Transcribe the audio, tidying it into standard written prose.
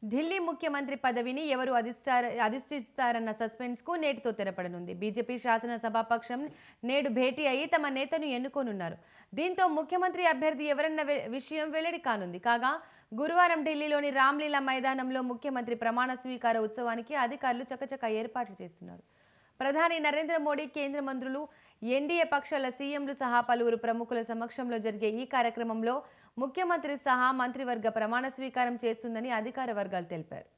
ఢిల్లీ ముఖ్యమంత్రి పదవిని ఎవరు అధిష్టిస్తారన్న సస్పెన్స్కు నేటితో తెరపడనుంది. బీజేపీ శాసనసభాపక్షం నేడు భేటీ అయి తమ నేతను ఎన్నుకోనున్నారు. దీంతో ముఖ్యమంత్రి అభ్యర్థి ఎవరన్న విషయం వెల్లడి కానుంది. కాగా గురువారం ఢిల్లీలోని రామ్లీలా మైదానంలో ముఖ్యమంత్రి ప్రమాణ స్వీకార ఉత్సవానికి అధికారులు చకచకా ఏర్పాట్లు చేస్తున్నారు. ప్రధాని నరేంద్ర మోడీ, కేంద్ర మంత్రులు, ఎన్డీఏ పక్షాల సీఎంలు సహా పలువురు ప్రముఖుల సమక్షంలో జరిగే ఈ కార్యక్రమంలో ముఖ్యమంత్రి సహా మంత్రివర్గ ప్రమాణ స్వీకారం చేస్తుందని అధికార వర్గాలు తెలిపారు.